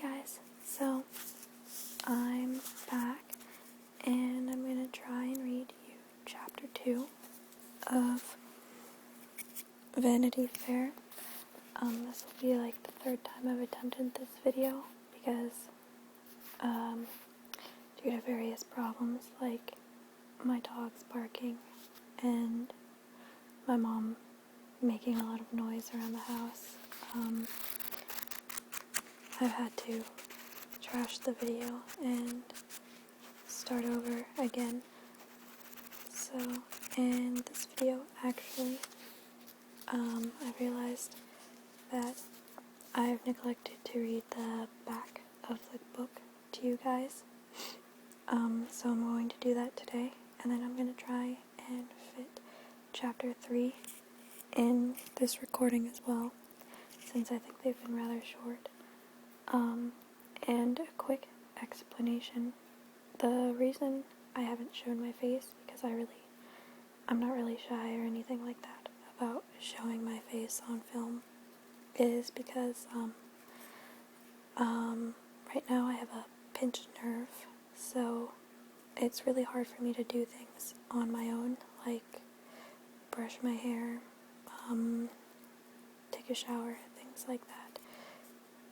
Guys, so I'm back and I'm going to try and read you chapter 2 of Vanity Fair. This will be like the third time I've attempted this video because due to various problems like my dog's barking and my mom making a lot of noise around the house, I've had to trash the video and start over again. So, in this video, actually, I realized that I've neglected to read the back of the book to you guys. So I'm going to do that today, and then I'm going to try and fit chapter 3 in this recording as well, since I think they've been rather short. And a quick explanation. The reason I haven't shown my face, because I'm not really shy or anything like that about showing my face on film, is because, right now I have a pinched nerve, so it's really hard for me to do things on my own, like brush my hair, take a shower, things like that.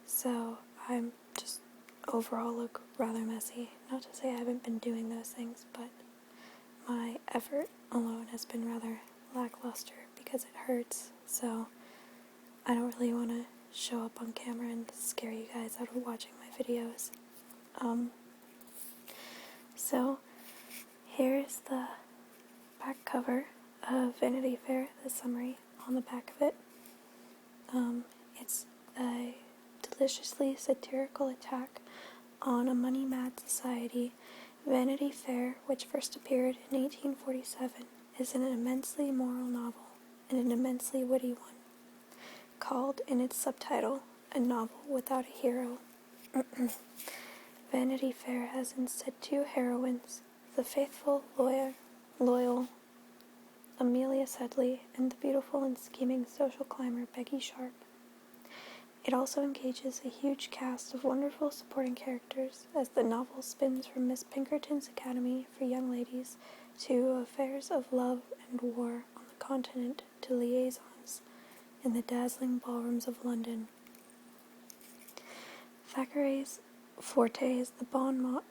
So I'm just overall look rather messy. Not to say I haven't been doing those things, but my effort alone has been rather lackluster because it hurts, so I don't really want to show up on camera and scare you guys out of watching my videos. So here's the back cover of Vanity Fair, the summary on the back of it. It's a deliciously satirical attack on a money-mad society. Vanity Fair, which first appeared in 1847, is an immensely moral novel, and an immensely witty one, called in its subtitle, A Novel Without a Hero. Vanity Fair has instead two heroines, the faithful, loyal Amelia Sedley, and the beautiful and scheming social climber Becky Sharp. It also engages a huge cast of wonderful supporting characters as the novel spins from Miss Pinkerton's Academy for Young Ladies to affairs of love and war on the continent to liaisons in the dazzling ballrooms of London. Thackeray's forte is the bon mot,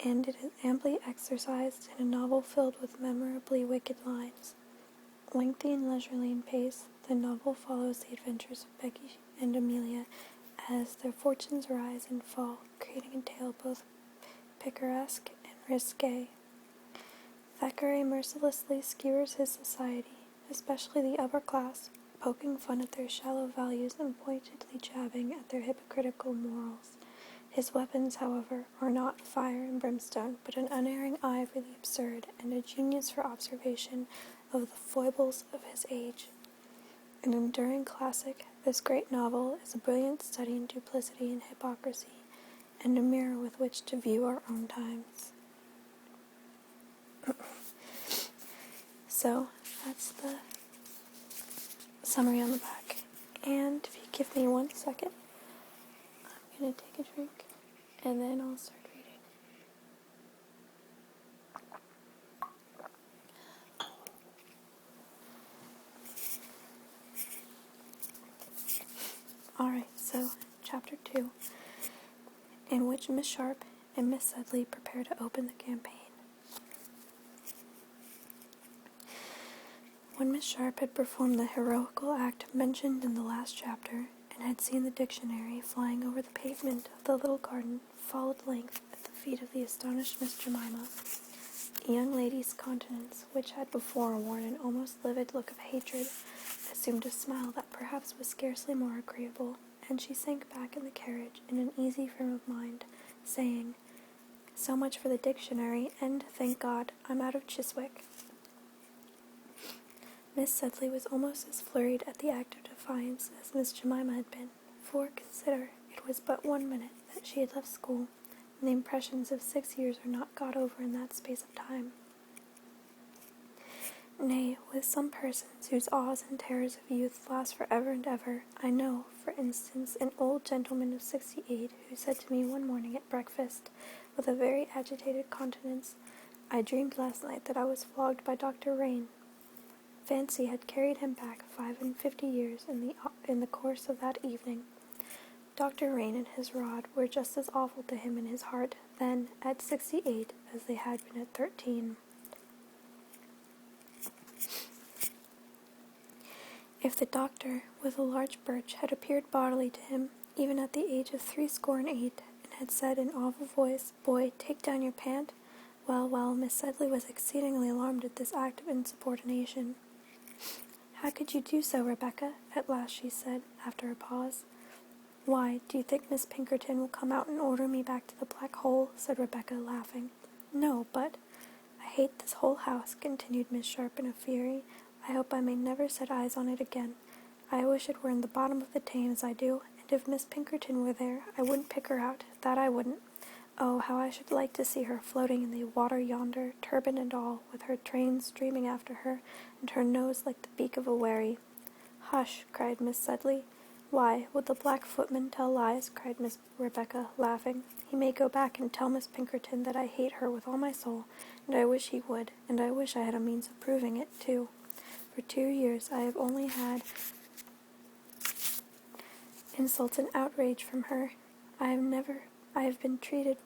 and it is amply exercised in a novel filled with memorably wicked lines. Lengthy and leisurely in pace, the novel follows the adventures of Becky and Amelia as their fortunes rise and fall, creating a tale both picaresque and risque. Thackeray mercilessly skewers his society, especially the upper class, poking fun at their shallow values and pointedly jabbing at their hypocritical morals. His weapons, however, are not fire and brimstone, but an unerring eye for the absurd and a genius for observation of the foibles of his age. An enduring classic, this great novel is a brilliant study in duplicity and hypocrisy, and a mirror with which to view our own times. So, that's the summary on the back. And if you give me 1 second, I'm going to take a drink, and then I'll start reading. Alright, so chapter 2, in which Miss Sharp and Miss Sedley prepare to open the campaign. When Miss Sharp had performed the heroical act mentioned in the last chapter, and had seen the dictionary flying over the pavement of the little garden, fall at length at the feet of the astonished Miss Jemima, a young lady's countenance, which had before worn an almost livid look of hatred, assumed a smile that perhaps was scarcely more agreeable, and she sank back in the carriage in an easy frame of mind, saying, "So much for the dictionary, and, thank God, I'm out of Chiswick." Miss Sedley was almost as flurried at the act of defiance as Miss Jemima had been, for, consider, it was but 1 minute that she had left school, and the impressions of 6 years are not got over in that space of time. Nay, with some persons whose awes and terrors of youth last for ever and ever, I know, for instance, an old gentleman of 68 who said to me one morning at breakfast, with a very agitated countenance, "I dreamed last night that I was flogged by Dr. Rain." Fancy had carried him back 55 years in the course of that evening. Dr. Rain and his rod were just as awful to him in his heart then, at 68, as they had been at 13. If the doctor, with a large birch, had appeared bodily to him, even at the age of 68, and had said in awful voice, "Boy, take down your pant," well, Miss Sedley was exceedingly alarmed at this act of insubordination. "How could you do so, Rebecca?" at last she said, after a pause. "Why, do you think Miss Pinkerton will come out and order me back to the black hole?" said Rebecca, laughing. "No, but—" "I hate this whole house," continued Miss Sharp in a fury. "I hope I may never set eyes on it again. I wish it were in the bottom of the Thames, I do, and if Miss Pinkerton were there, I wouldn't pick her out, that I wouldn't. Oh, how I should like to see her floating in the water yonder, turban and all, with her train streaming after her, and her nose like the beak of a wherry." "Hush," cried Miss Sedley. "Why, would the black footman tell lies?" cried Miss Rebecca, laughing. "He may go back and tell Miss Pinkerton that I hate her with all my soul, and I wish he would, and I wish I had a means of proving it, too. For 2 years I have only had insults and outrage from her. I have been treated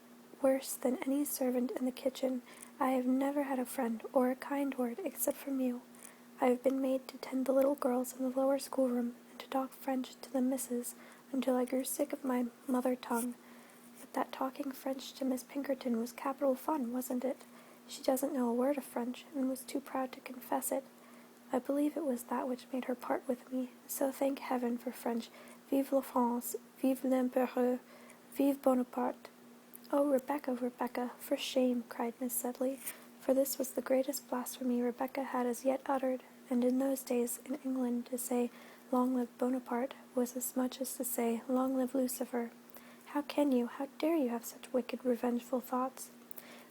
worse than any servant in the kitchen. I have never had a friend or a kind word except from you. I have been made to tend the little girls in the lower schoolroom and to talk French to the misses until I grew sick of my mother tongue. But that talking French to Miss Pinkerton was capital fun, wasn't it? She doesn't know a word of French and was too proud to confess it. I believe it was that which made her part with me, so thank heaven for French. Vive la France, vive l'Empereur, vive Bonaparte." "Oh, Rebecca, Rebecca, for shame," cried Miss Sedley, for this was the greatest blasphemy Rebecca had as yet uttered, and in those days in England to say, "Long live Bonaparte," was as much as to say, "Long live Lucifer." "How dare you have such wicked, revengeful thoughts?"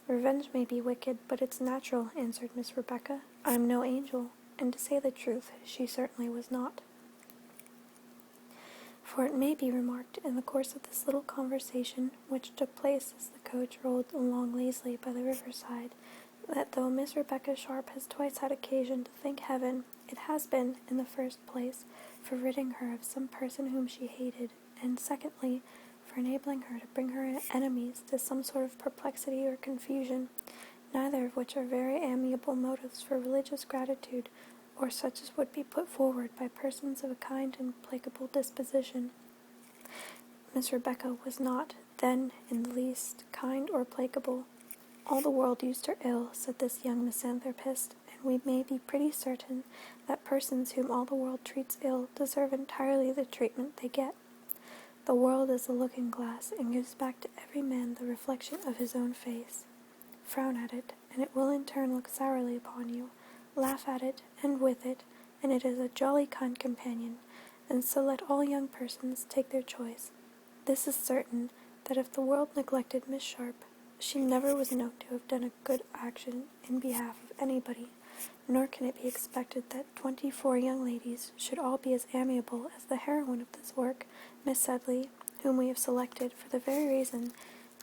"Revenge may be wicked, but it's natural," answered Miss Rebecca. "I'm no angel." And to say the truth, she certainly was not. For it may be remarked in the course of this little conversation, which took place as the coach rolled along lazily by the riverside, that though Miss Rebecca Sharp has twice had occasion to thank heaven, it has been, in the first place, for ridding her of some person whom she hated, and secondly, for enabling her to bring her enemies to some sort of perplexity or confusion, neither of which are very amiable motives for religious gratitude, or such as would be put forward by persons of a kind and placable disposition. Miss Rebecca was not, then, in the least, kind or placable. "All the world used her ill," said this young misanthropist, "and we may be pretty certain that persons whom all the world treats ill deserve entirely the treatment they get. The world is a looking-glass, and gives back to every man the reflection of his own face. Frown at it, and it will in turn look sourly upon you. Laugh at it, and with it, and it is a jolly kind companion, and so let all young persons take their choice. This is certain, that if the world neglected Miss Sharp, she never was known to have done a good action in behalf of anybody, nor can it be expected that 24 young ladies should all be as amiable as the heroine of this work, Miss Sedley, whom we have selected for the very reason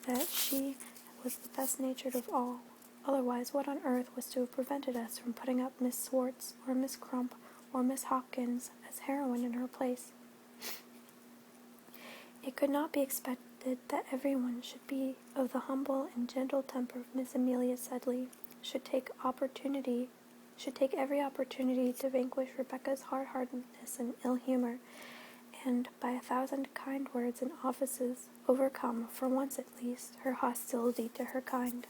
that she was the best-natured of all. Otherwise, what on earth was to have prevented us from putting up Miss Swartz, or Miss Crump, or Miss Hopkins as heroine in her place? It could not be expected that everyone should be of the humble and gentle temper of Miss Amelia Sedley, should take every opportunity to vanquish Rebecca's hard-heartedness and ill-humor, and, by 1,000 kind words and offices, overcome, for once at least, her hostility to her kind.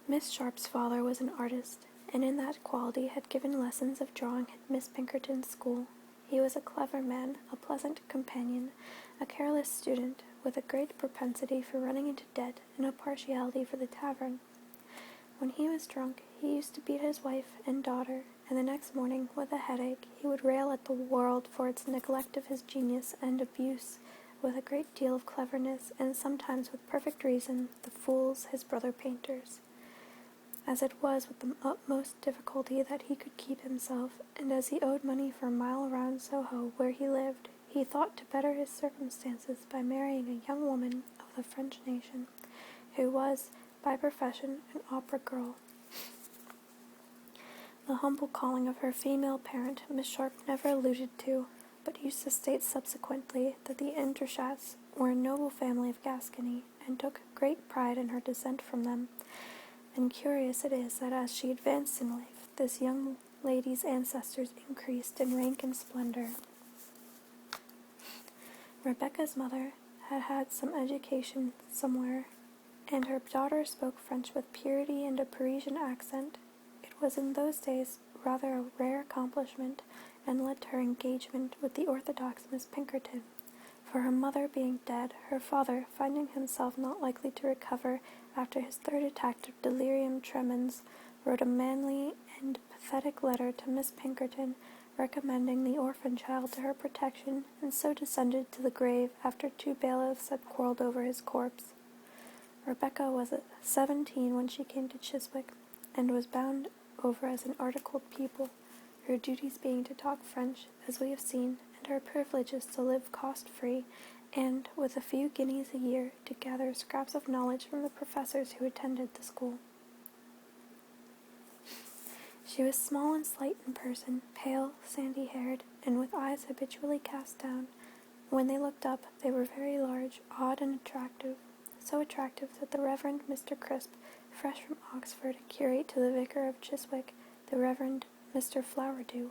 Miss Sharp's father was an artist, and in that quality had given lessons of drawing at Miss Pinkerton's school. He was a clever man, a pleasant companion, a careless student, with a great propensity for running into debt and a partiality for the tavern. When he was drunk, he used to beat his wife and daughter, and the next morning, with a headache, he would rail at the world for its neglect of his genius and abuse, with a great deal of cleverness, and sometimes with perfect reason, the fools, his brother painters. as it was with the utmost difficulty that he could keep himself, and as he owed money for a mile around Soho where he lived, he thought to better his circumstances by marrying a young woman of the French nation, who was, by profession, an opera girl. The humble calling of her female parent Miss Sharp never alluded to, but used to state subsequently that the Interchats were a noble family of Gascony, and took great pride in her descent from them. And curious it is that as she advanced in life, this young lady's ancestors increased in rank and splendor. Rebecca's mother had had some education somewhere, and her daughter spoke French with purity and a Parisian accent. It was in those days rather a rare accomplishment, and led to her engagement with the orthodox Miss Pinkerton. For her mother being dead, her father, finding himself not likely to recover after his third attack of delirium tremens, wrote a manly and pathetic letter to Miss Pinkerton, recommending the orphan child to her protection, and so descended to the grave after 2 bailiffs had quarreled over his corpse. Rebecca was 17 when she came to Chiswick, and was bound over as an articled pupil, her duties being to talk French, as we have seen, and her privileges to live cost-free, and, with a few guineas a year, to gather scraps of knowledge from the professors who attended the school. She was small and slight in person, pale, sandy-haired, and with eyes habitually cast down. When they looked up, they were very large, odd, and attractive, so attractive that the Reverend Mr. Crisp, fresh from Oxford, curate to the vicar of Chiswick, the Reverend Mr. Flowerdew,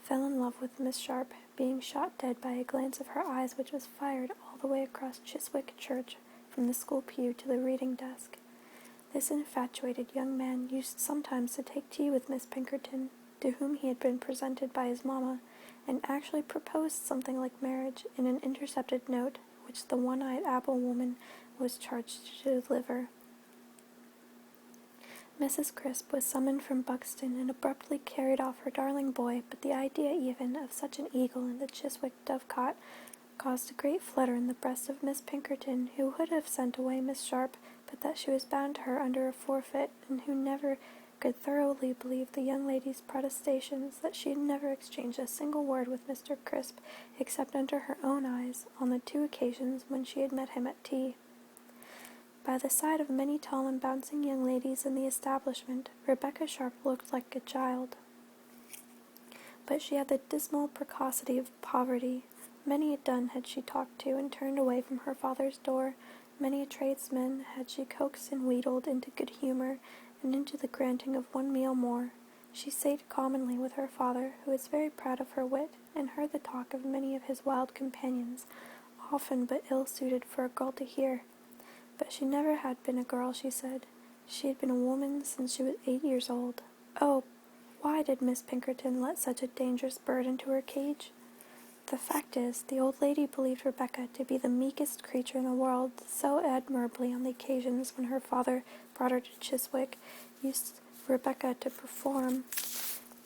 fell in love with Miss Sharp, being shot dead by a glance of her eyes which was fired all the way across Chiswick Church, from the school pew to the reading desk. This infatuated young man used sometimes to take tea with Miss Pinkerton, to whom he had been presented by his mamma, and actually proposed something like marriage in an intercepted note which the one-eyed apple woman was charged to deliver. Mrs. Crisp was summoned from Buxton and abruptly carried off her darling boy, but the idea even of such an eagle in the Chiswick dovecot caused a great flutter in the breast of Miss Pinkerton, who would have sent away Miss Sharp, but that she was bound to her under a forfeit, and who never could thoroughly believe the young lady's protestations that she had never exchanged a single word with Mr. Crisp, except under her own eyes, on the 2 occasions when she had met him at tea. By the side of many tall and bouncing young ladies in the establishment, Rebecca Sharp looked like a child. But she had the dismal precocity of poverty. Many a dun had she talked to and turned away from her father's door. Many a tradesman had she coaxed and wheedled into good humor, and into the granting of 1 meal more. She sate commonly with her father, who was very proud of her wit, and heard the talk of many of his wild companions, often but ill-suited for a girl to hear. But she never had been a girl, she said. She had been a woman since she was 8 years old. Oh, why did Miss Pinkerton let such a dangerous bird into her cage? The fact is, the old lady believed Rebecca to be the meekest creature in the world, so admirably on the occasions when her father brought her to Chiswick, used Rebecca to perform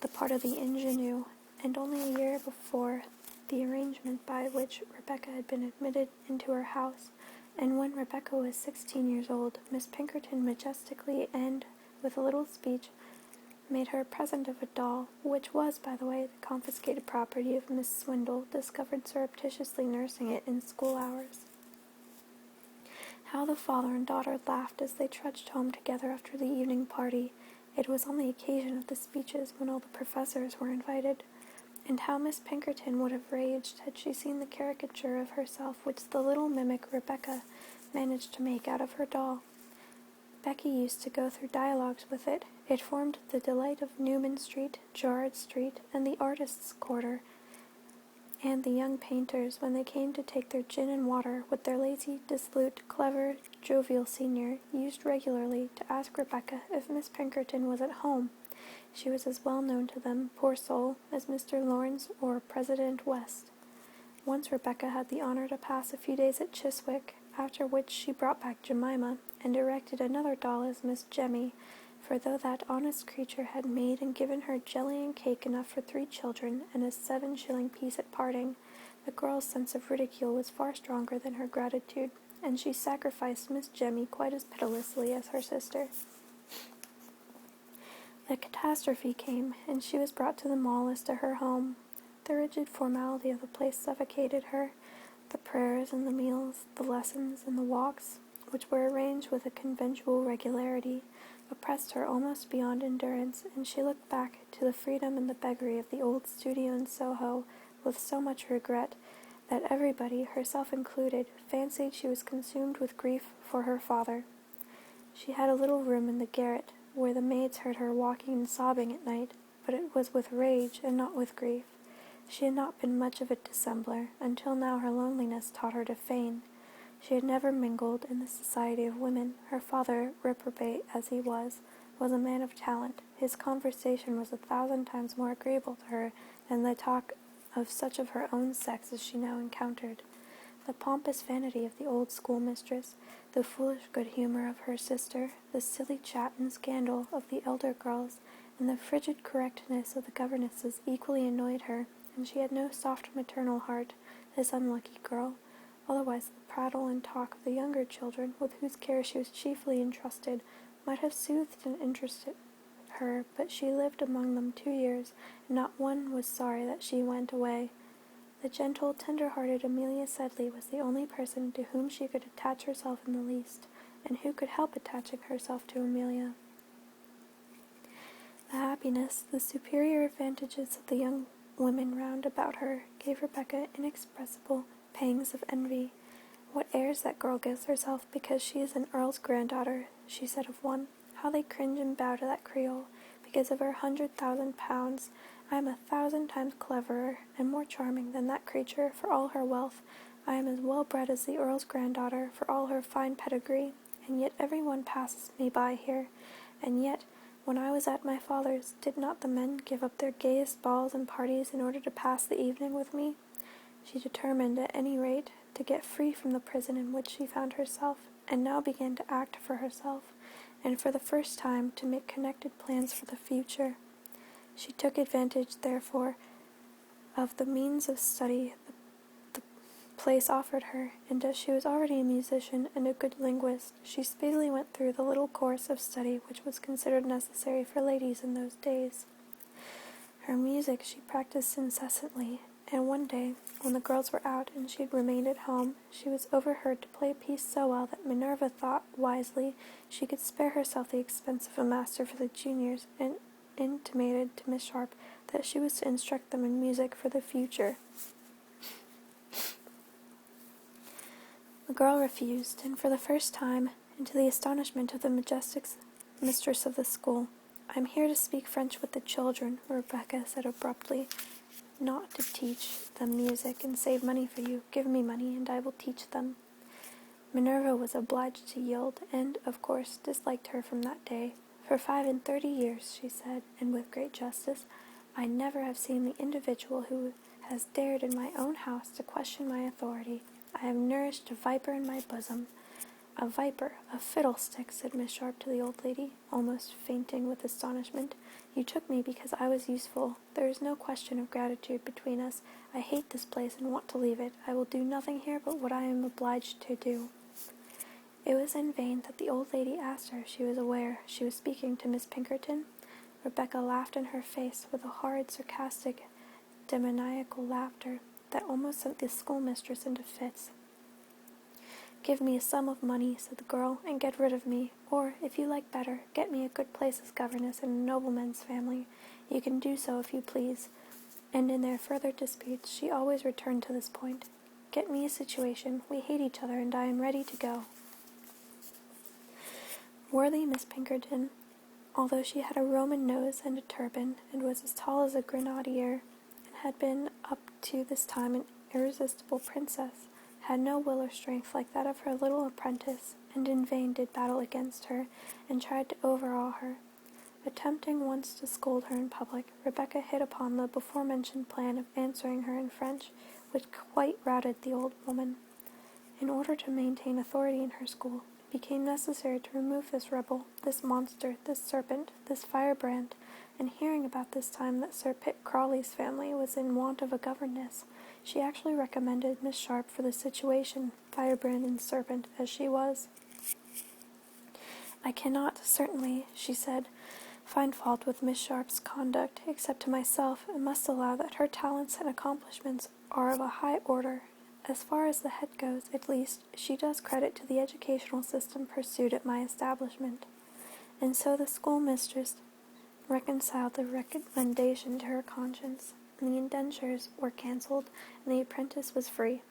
the part of the ingenue, and only a year before the arrangement by which Rebecca had been admitted into her house, and when Rebecca was 16 years old, Miss Pinkerton majestically and, with a little speech, made her a present of a doll, which was, by the way, the confiscated property of Miss Swindle, discovered surreptitiously nursing it in school hours. How the father and daughter laughed as they trudged home together after the evening party. It was on the occasion of the speeches when all the professors were invited. And how Miss Pinkerton would have raged had she seen the caricature of herself which the little mimic Rebecca managed to make out of her doll. Becky used to go through dialogues with it. It formed the delight of Newman Street, Gerrard Street, and the Artists' Quarter, and the young painters, when they came to take their gin and water with their lazy, dissolute, clever, jovial senior, used regularly to ask Rebecca if Miss Pinkerton was at home. She was as well known to them, poor soul, as Mr. Lawrence or President West. Once Rebecca had the honor to pass a few days at Chiswick, after which she brought back Jemima, and erected another doll as Miss Jemmy, for though that honest creature had made and given her jelly and cake enough for 3 children, and a 7-shilling piece at parting, the girl's sense of ridicule was far stronger than her gratitude, and she sacrificed Miss Jemmy quite as pitilessly as her sister. The catastrophe came, and she was brought to the mall as to her home. The rigid formality of the place suffocated her. The prayers and the meals, the lessons and the walks, which were arranged with a conventual regularity, oppressed her almost beyond endurance, and she looked back to the freedom and the beggary of the old studio in Soho with so much regret that everybody, herself included, fancied she was consumed with grief for her father. She had a little room in the garret, where the maids heard her walking and sobbing at night, but it was with rage and not with grief. She had not been much of a dissembler, until now her loneliness taught her to feign. She had never mingled in the society of women. Her father, reprobate as he was a man of talent. His conversation was 1,000 times more agreeable to her than the talk of such of her own sex as she now encountered. The pompous vanity of the old schoolmistress, the foolish good humor of her sister, the silly chat and scandal of the elder girls, and the frigid correctness of the governesses equally annoyed her, and she had no soft maternal heart, this unlucky girl. Otherwise the prattle and talk of the younger children, with whose care she was chiefly entrusted, might have soothed and interested her, but she lived among them 2 years, and not one was sorry that she went away. The gentle, tender-hearted Amelia Sedley was the only person to whom she could attach herself in the least, and who could help attaching herself to Amelia. The happiness, the superior advantages of the young women round about her, gave Rebecca inexpressible pangs of envy. "What airs that girl gives herself because she is an earl's granddaughter," she said of one. "How they cringe and bow to that Creole, because of her 100,000 pounds. I am 1,000 times cleverer and more charming than that creature for all her wealth. I am as well bred as the earl's granddaughter for all her fine pedigree, and yet every one passes me by here. And yet, when I was at my father's, did not the men give up their gayest balls and parties in order to pass the evening with me?" She determined, at any rate, to get free from the prison in which she found herself, and now began to act for herself, and for the first time to make connected plans for the future. She took advantage, therefore, of the means of study the place offered her, and as she was already a musician and a good linguist, she speedily went through the little course of study which was considered necessary for ladies in those days. Her music she practiced incessantly, and one day, when the girls were out and she had remained at home, she was overheard to play a piece so well that Minerva thought, wisely, she could spare herself the expense of a master for the juniors, and intimated to Miss Sharp that she was to instruct them in music for the future. The girl refused, and for the first time, and to the astonishment of the majestic mistress of the school, "I am here to speak French with the children," Rebecca said abruptly, "not to teach them music and save money for you. Give me money, and I will teach them." Minerva was obliged to yield, and, of course, disliked her from that day. "For 35 years," she said, and with great justice, "I never have seen the individual who has dared in my own house to question my authority. I have nourished a viper in my bosom." "A viper, a fiddlestick," said Miss Sharp to the old lady, almost fainting with astonishment. "You took me because I was useful. There is no question of gratitude between us. I hate this place and want to leave it. I will do nothing here but what I am obliged to do." It was in vain that the old lady asked her if she was aware she was speaking to Miss Pinkerton. Rebecca laughed in her face with a horrid, sarcastic, demoniacal laughter that almost sent the schoolmistress into fits. "Give me a sum of money," said the girl, "and get rid of me, or, if you like better, get me a good place as governess in a nobleman's family. You can do so if you please." And in their further disputes she always returned to this point. "Get me a situation. We hate each other, and I am ready to go." Worthy Miss Pinkerton, although she had a Roman nose and a turban, and was as tall as a grenadier, and had been up to this time an irresistible princess, had no will or strength like that of her little apprentice, and in vain did battle against her, and tried to overawe her. Attempting once to scold her in public, Rebecca hit upon the before-mentioned plan of answering her in French, which quite routed the old woman. In order to maintain authority in her school, it became necessary to remove this rebel, this monster, this serpent, this firebrand, and hearing about this time that Sir Pitt Crawley's family was in want of a governess, she actually recommended Miss Sharp for the situation, firebrand and serpent as she was. "I cannot, certainly," she said, find fault with Miss Sharp's conduct, except to myself, and must allow that her talents and accomplishments are of a high order. As far as the head goes, at least, she does credit to the educational system pursued at my establishment. And so the schoolmistress reconciled the recommendation to her conscience, and the indentures were cancelled, and the apprentice was free.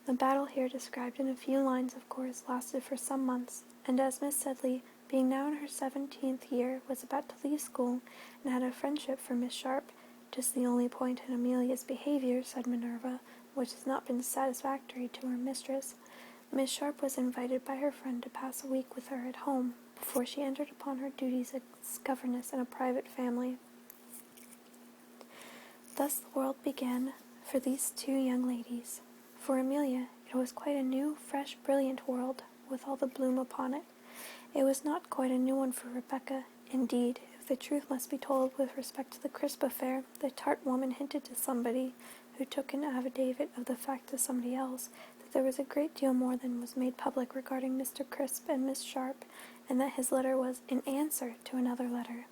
The battle here described in a few lines, of course, lasted for some months, and as Miss Sedley, being now in her 17th year, was about to leave school, and had a friendship for Miss Sharp, "'tis the only point in Amelia's behaviour," said Minerva, "which has not been satisfactory to her mistress." Miss Sharp was invited by her friend to pass a week with her at home, before she entered upon her duties as governess in a private family. Thus the world began for these two young ladies. For Amelia, it was quite a new, fresh, brilliant world, with all the bloom upon it. It was not quite a new one for Rebecca. Indeed, if the truth must be told with respect to the Crisp affair, the tart woman hinted to somebody, who took an affidavit of the fact to somebody else, that there was a great deal more than was made public regarding Mr. Crisp and Miss Sharp, and that his letter was an answer to another letter.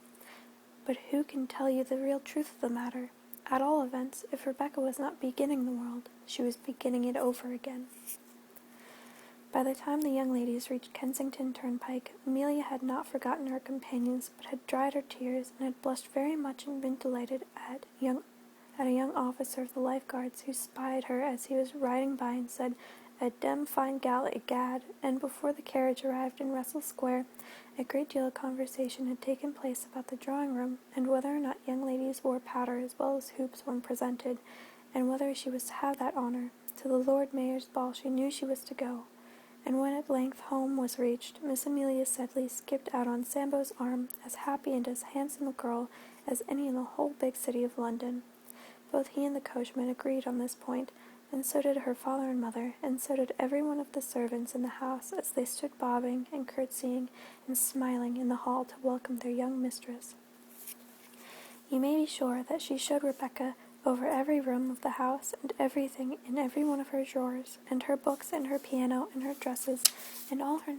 But who can tell you the real truth of the matter? At all events, if Rebecca was not beginning the world, she was beginning it over again. By the time the young ladies reached Kensington Turnpike, Amelia had not forgotten her companions, but had dried her tears, and had blushed very much and been delighted at a young officer of the Life Guards who spied her as he was riding by and said, "A dem fine gal, egad," and before the carriage arrived in Russell Square, a great deal of conversation had taken place about the drawing-room, and whether or not young ladies wore powder as well as hoops when presented, and whether she was to have that honour. To the Lord Mayor's ball she knew she was to go. And when at length home was reached, Miss Amelia Sedley skipped out on Sambo's arm, as happy and as handsome a girl as any in the whole big city of London. Both he and the coachman agreed on this point, and so did her father and mother, and so did every one of the servants in the house as they stood bobbing and curtsying and smiling in the hall to welcome their young mistress. You may be sure that she showed Rebecca over every room of the house, and everything in every one of her drawers, and her books, and her piano, and her dresses, and all her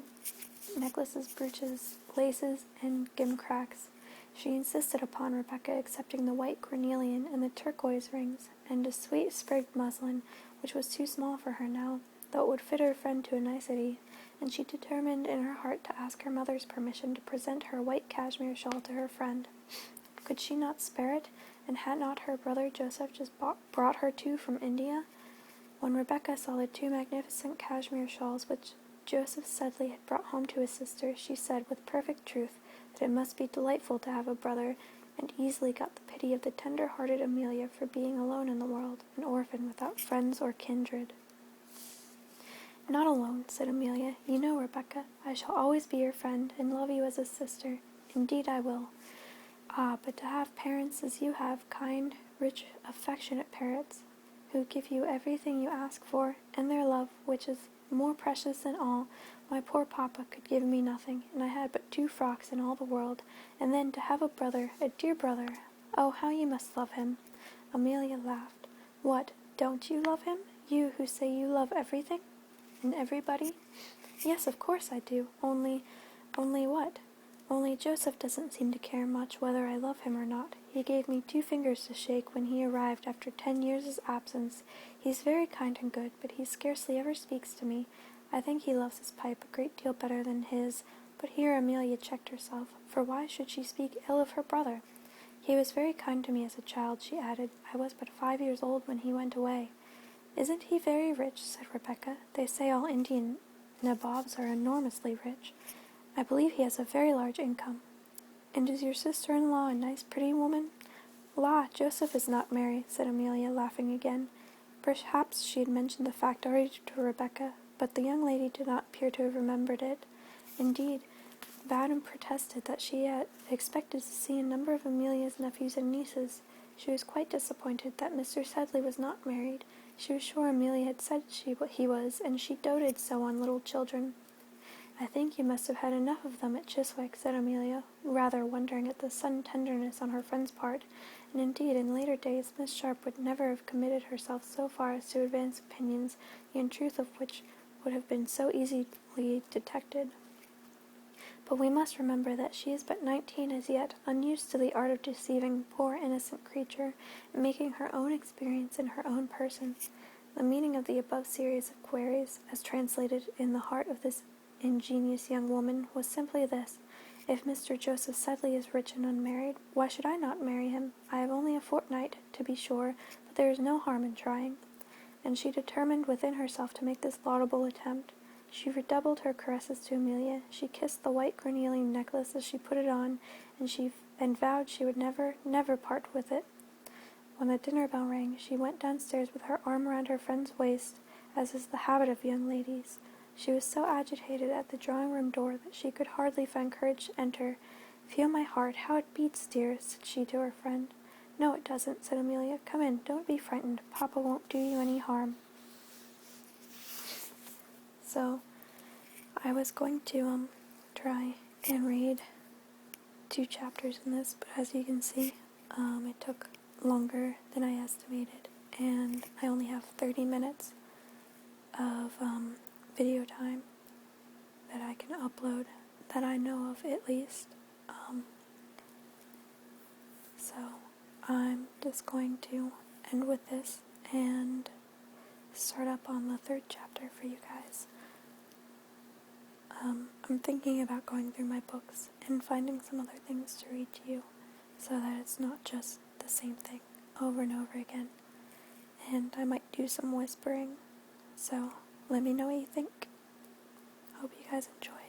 necklaces, brooches, laces, and gimcracks. She insisted upon Rebecca accepting the white cornelian and the turquoise rings, and a sweet sprigged muslin, which was too small for her now, though it would fit her friend to a nicety, and she determined in her heart to ask her mother's permission to present her white cashmere shawl to her friend. Could she not spare it, and had not her brother Joseph just brought her two from India? When Rebecca saw the two magnificent cashmere shawls which Joseph Sedley had brought home to his sister, she said with perfect truth that it must be delightful to have a brother, and easily got the pity of the tender-hearted Amelia for being alone in the world, an orphan without friends or kindred. "Not alone," said Amelia. "You know, Rebecca, I shall always be your friend, and love you as a sister. Indeed I will. Ah, but to have parents as you have, kind, rich, affectionate parents, who give you everything you ask for, and their love, which is more precious than all. My poor papa could give me nothing, and I had but 2 frocks in all the world, and then to have a brother, a dear brother. Oh, how you must love him." Amelia laughed. "What, don't you love him? You who say you love everything and everybody?" "Yes, of course I do. Only what? Only Joseph doesn't seem to care much whether I love him or not. He gave me 2 fingers to shake when he arrived after 10 years' absence. He's very kind and good, but he scarcely ever speaks to me. I think he loves his pipe a great deal better than his." But here Amelia checked herself, for why should she speak ill of her brother? "He was very kind to me as a child," she added. "I was but 5 years old when he went away." "Isn't he very rich?" said Rebecca. "They say all Indian nabobs are enormously rich. I believe he has a very large income." "And is your sister-in-law a nice pretty woman?" "La, Joseph is not married," said Amelia, laughing again. Perhaps she had mentioned the fact already to Rebecca, but the young lady did not appear to have remembered it. Indeed, vowed and protested that she had expected to see a number of Amelia's nephews and nieces. She was quite disappointed that Mr. Sedley was not married. She was sure Amelia had said he was, and she doted so on little children. "I think you must have had enough of them at Chiswick," said Amelia, rather wondering at the sudden tenderness on her friend's part, and indeed in later days Miss Sharp would never have committed herself so far as to advance opinions, the untruth of which would have been so easily detected. But we must remember that she is but 19 as yet, unused to the art of deceiving poor innocent creature, and making her own experience in her own person. The meaning of the above series of queries, as translated in the heart of this ingenious young woman, was simply this: if Mr. Joseph Sedley is rich and unmarried, why should I not marry him? I have only a fortnight, to be sure, but there is no harm in trying. And she determined within herself to make this laudable attempt. She redoubled her caresses to Amelia. She kissed the white cornelian necklace as she put it on, and vowed she would never, never part with it. When the dinner bell rang, she went downstairs with her arm around her friend's waist, as is the habit of young ladies. She was so agitated at the drawing-room door that she could hardly find courage to enter. "Feel my heart, how it beats, dear," said she to her friend. "No, it doesn't," said Amelia. "Come in, don't be frightened. Papa won't do you any harm." So, I was going to try and read 2 chapters in this, but as you can see, it took longer than I estimated, and I only have 30 minutes of video time that I can upload, that I know of at least. So I'm just going to end with this and start up on the 3rd chapter for you guys. I'm thinking about going through my books and finding some other things to read to you, so that it's not just the same thing over and over again. And I might do some whispering, so let me know what you think. Hope you guys enjoy.